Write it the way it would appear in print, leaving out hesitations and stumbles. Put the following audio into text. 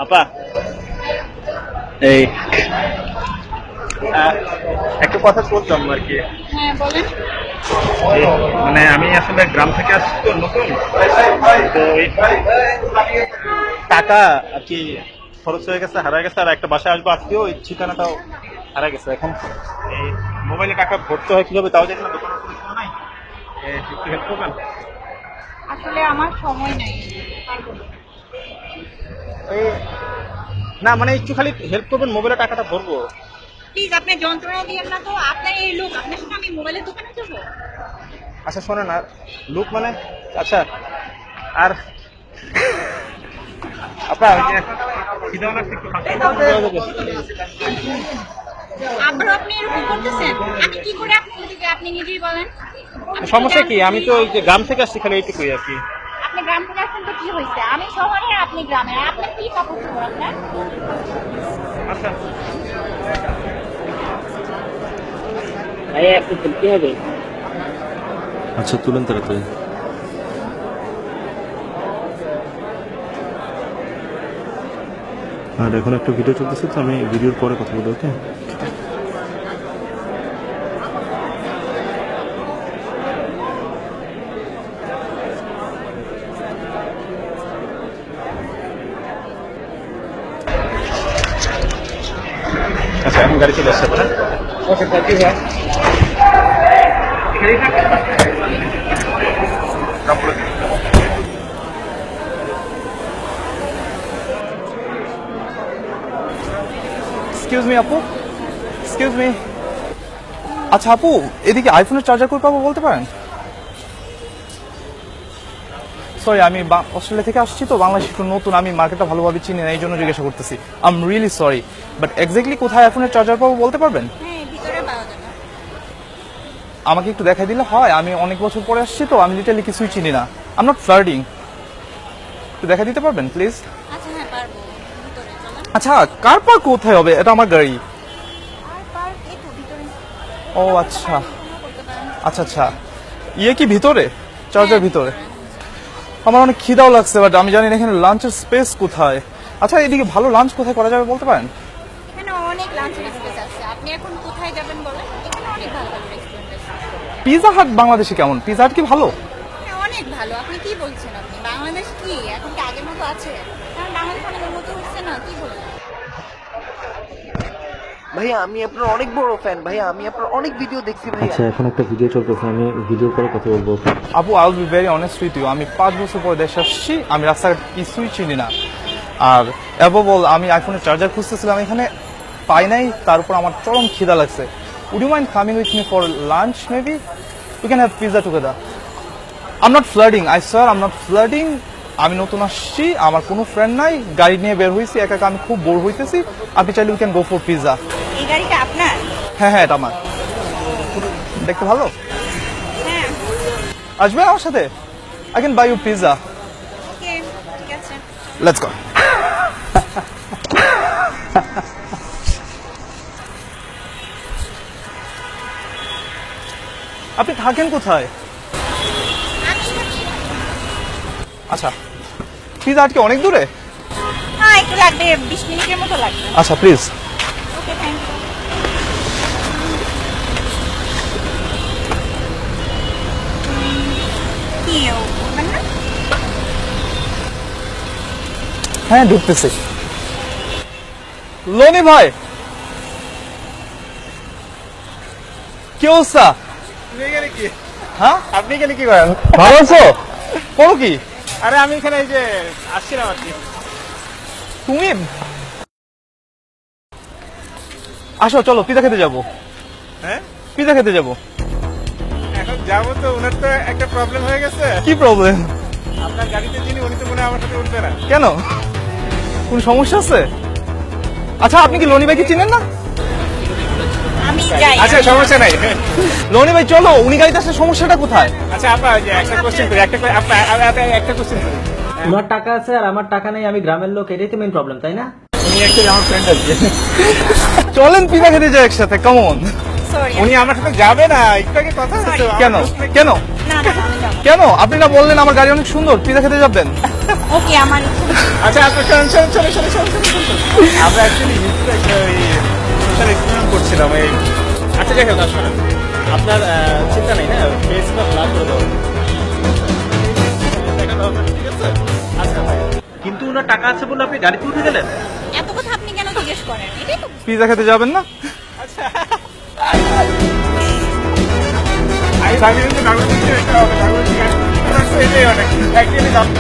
আপা এই একটা কথা বলতাম আর কি। হ্যাঁ বলেন। মানে আমি আসলে গ্রাম থেকে আসছি তো নতুন, তো এই টাকা আর কি খরচ হয়ে গেছে, হারা গেছে, আর একটা বাসায় আসবো আজকেও ওই ঠিকানাটাও হারা গেছে। এখন এই মোবাইলে টাকা ভরতে হয় কিভাবে তাও জানি না, দোকানের কোনো কিছু নাই, একটু হেল্প করবেন? আসলে আমার সময় নেই, পারবো না। এই না মানে একটু খালি হেল্প করবেন, মোবাইলে টাকাটা ভরবো। প্লিজ আপনি যন্ত্রণা দিয়েন না তো, আপনার এই লোক, আপনার সাথে আমি মোবাইলের দোকানে যাবো? আচ্ছা শোনেন, আর লুক মানে আচ্ছা, আর আপনার ওই যে খিদাও লাগছে, একটু ফাঁকি দেওয়া যাবে? আবার আপনি এরকম করতেছেন, আমি কি করে আপনার দিকে, আপনি নিজেই বলেন। সমস্যা কি? আমি তো ওই যে গ্রাম থেকে আসছি, খালি এইটুকুই আর কি। আপনি গ্রাম থেকে আসছেন তো কি হয়েছে, আমি শহরে আপনি গ্রামে, আপনার কি কাপড় চোপড় আপনার? আচ্ছা ভাইয়া একটু তুলতে হবে। আচ্ছা তুলেন তাড়াতাড়ি। আর এখন একটা ভিডিও চলতেছে, তো আমি ভিডিওর পরে কথা বলবো। ওকে, আচ্ছা এখন গাড়ি চলে আসছে আপনার। ওকে থ্যাংক ইউ ভাইয়া। এক্সকিউজ মি আপু, এক্সকিউজ মি। আচ্ছা আপু, এদিকে আইফোনের চার্জার কই পাবো বলতে পারেন? সরি, আমি অস্ট্রেলিয়া থেকে আসছি তো, বাংলাদেশ একটু নতুন, আমি মার্কেটটা ভালোভাবে চিনি না, এই জন্য জিজ্ঞাসা করতেছি। I am really sorry, but exactly কোথায় আইফোনের চার্জার পাবো বলতে পারবেন? হ্যাঁ, ভিতরে পাওয়া যাবে। আমাকে একটু দেখাই দিলে হয়, আমি অনেক বছর পরে আসছি তো, আমি লিটারলি কিছুই চিনি না। আই এম নট ফ্লার্টিং, একটু দেখা দিতে পারবেন প্লিজ? আচ্ছা হ্যাঁ পারবো, ভিতরে চলেন। আচ্ছা, কার পার্ক কোথায় হবে? এটা আমার গাড়ি। আর পার্ক এই তো ভিতরে। ও আচ্ছা করতে পারেন। আচ্ছা আচ্ছা, ইয়ে কি ভিতরে, চার্জার ভিতরে? আমার অনেক খিদাও লাগছে, বাট আমি জানি না এখানে লাঞ্চের স্পেস কোথায়। আচ্ছা, এদিকে ভালো লাঞ্চ কোথায় করা যাবে বলতে পারেন? এখানে অনেক লাঞ্চের স্পেস আছে, আপনি এখন কোথায় যাবেন বলেন, এখানে অনেক ভালো ভালো রেস্টুরেন্ট আছে। পিজা হাট বাংলাদেশে কেমন? পিজা হাট কি ভালো? হ্যাঁ অনেক ভালো, আপনি কি বলছেন, আপনি বাংলাদেশ কি এখন কি আগের মতো আছে? কারণ বাংলাদেশ অনেক উন্নত হচ্ছে না, কি বলছেন? ভাইয়া আমি আপনার অনেক বড় ফ্যান ভাইয়া, আমি আপনার অনেক ভিডিও দেখছি ভাইয়া। আচ্ছা এখন একটা ভিডিও চলতেছে, আমি ভিডিওর পরে কথা বলবো। আপু, I will be very honest with you, আমি 5 বছর পরে দেশে আসছি, আমি রাস্তাঘাট কিছুই চিনি না। আর অ্যাবভ অল আমি আইফোনের চার্জার খুঁজতেছিলাম, এখানে পাই নাই, তার উপর আমার চরম খিদা লাগছে। Would you mind coming with me for lunch? Maybe we can have pizza together. I am not flirting, I swear I am not flirting. আমি নতুন আসছি, আমার কোনো ফ্রেন্ড নাই, গাড়ি নিয়ে বের হয়েছি, একা একা আমি খুব বোর হইতেছি। আপনি চাইলে we can go for pizza. এই গাড়িটা আপনার? হ্যাঁ হ্যাঁ, এটা আমার। দেখতে ভালো, হ্যাঁ আসবেন আমার সাথে? I can buy you pizza. Okay ঠিক আছে। Let's go. আপনি থাকেন কোথায়? আচ্ছা, পিজা হাট কি অনেক দূরে? হ্যাঁ একটু লাগবে, 20 মিনিটের মতো লাগবে। আচ্ছা প্লিজ। Okay thank you. কি বলবেন না? হ্যাঁ ঢুকতেছি। লনি ভাই, কি অবস্থা? আপনি এখানে কি? হ্যাঁ, আপনি এখানে কি করেন? ভালো আছো? করো কি? আরে আমি এখানে এই যে আসছিলাম আর কি। তুমি আসো, চলো পিজা খেতে যাবো। হ্যাঁ পিজা খেতে যাবো। এখন যাবো তো, ওনার তো একটা প্রবলেম হয়ে গেছে। কি প্রবলেম? আপনার গাড়িতে যিনি, উনি তো মনে হয় আমার সাথে উঠবে না। কেন, কোন সমস্যা আছে? আচ্ছা, আপনি কি লনি ভাইকে চিনেন না? আমি যাই। আচ্ছা সমস্যা নাই। লনি ভাই চলো, উনি গাড়িতে আসলে সমস্যাটা কোথায়? আচ্ছা আপা, ওই যে একটা কোশ্চেন করি, একটা কোশ্চেন করি। তোমার টাকা আছে আর আমার টাকা নেই, আমি গ্রামের লোক, এটাই তো মেইন প্রবলেম, তাই না? উনি অ্যাকচুয়ালি আমার ফ্রেন্ড আর কি। চলেন পিজা খেতে যাই একসাথে, কেমন? সরি। উনি আমার সাথে যাবে না, একটু আগে কথা হচ্ছে তো। কেন আমার প্রশ্ন- কেন? না না না আমি যাবো। কেন? আপনি না বললেন আমার গাড়ি অনেক সুন্দর, পিজা খেতে যাবেন? ওকে আমার আচ্ছা আপনি চলে আমরা অ্যাকচুয়ালি ইউটিউবে একটা ওই সোশ্যাল এক্সপেরিমেন্ট করছিলাম এই আচ্ছা যাই হোক আসলে আপনার চিন্তা নেই না ফেসটা ব্লার করে দেবো ঠিক আছে আচ্ছা ভাই কিন্তু ওনার টাকা আছে বলে আপনি গাড়িতে উঠে গেলেন এত কথা আপনি কেন জিজ্ঞেস করেন? এটাই তো পিজা খেতে যাবেন না? আমি ভাবি কিন্তু নাগরিক এটাই অনেক